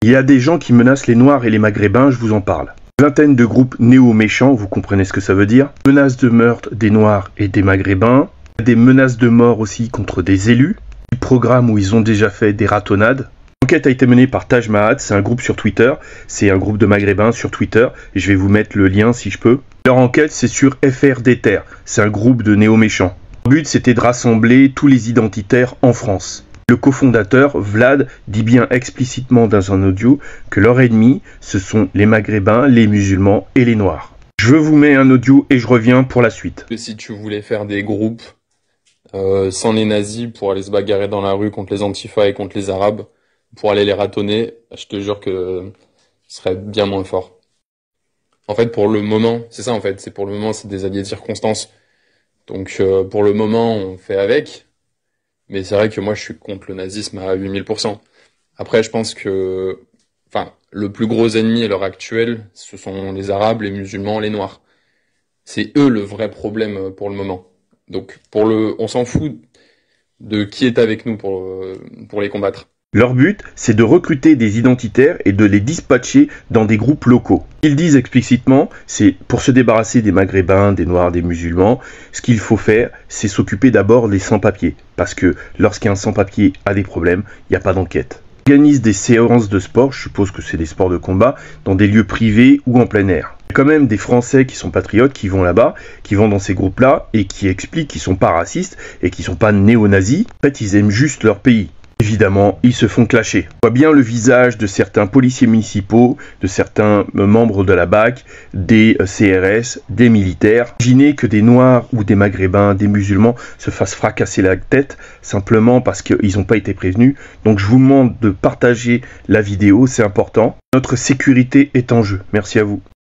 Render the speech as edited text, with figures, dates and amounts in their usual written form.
Il y a des gens qui menacent les Noirs et les Maghrébins, je vous en parle. Vingtaine de groupes néo-méchants, vous comprenez ce que ça veut dire. Menaces de meurtre des Noirs et des Maghrébins. Des menaces de mort aussi contre des élus. Des programmes où ils ont déjà fait des ratonnades. L'enquête a été menée par Taj Mahat, c'est un groupe sur Twitter. C'est un groupe de Maghrébins sur Twitter. Je vais vous mettre le lien si je peux. Leur enquête, c'est sur FRDter. C'est un groupe de néo-méchants. Le but, c'était de rassembler tous les identitaires en France. Le cofondateur, Vlad, dit bien explicitement dans un audio que leur ennemi, ce sont les Maghrébins, les musulmans et les Noirs. Je vous mets un audio et je reviens pour la suite. Si tu voulais faire des groupes sans les nazis pour aller se bagarrer dans la rue contre les antifas et contre les arabes, pour aller les ratonner, je te jure que ce serait bien moins fort. En fait, pour le moment, c'est ça en fait, c'est pour le moment, c'est des alliés de circonstance. Donc pour le moment, on fait avec. Mais c'est vrai que moi, je suis contre le nazisme à 8000%. Après, je pense que, le plus gros ennemi à l'heure actuelle, ce sont les Arabes, les musulmans, les Noirs. C'est eux le vrai problème pour le moment. Donc, on s'en fout de qui est avec nous pour les combattre. Leur but, c'est de recruter des identitaires et de les dispatcher dans des groupes locaux. Ils disent explicitement, c'est pour se débarrasser des Maghrébins, des Noirs, des musulmans, ce qu'il faut faire, c'est s'occuper d'abord des sans-papiers. Parce que lorsqu'un sans-papier a des problèmes, il n'y a pas d'enquête. Ils organisent des séances de sport, je suppose que c'est des sports de combat, dans des lieux privés ou en plein air. Il y a quand même des Français qui sont patriotes, qui vont là-bas, qui vont dans ces groupes-là, et qui expliquent qu'ils sont pas racistes et qu'ils sont pas néo-nazis. En fait, ils aiment juste leur pays. Évidemment, ils se font clasher. On voit bien le visage de certains policiers municipaux, de certains membres de la BAC, des CRS, des militaires. Imaginez que des Noirs ou des Maghrébins, des musulmans se fassent fracasser la tête simplement parce qu'ils n'ont pas été prévenus. Donc je vous demande de partager la vidéo, c'est important. Notre sécurité est en jeu. Merci à vous.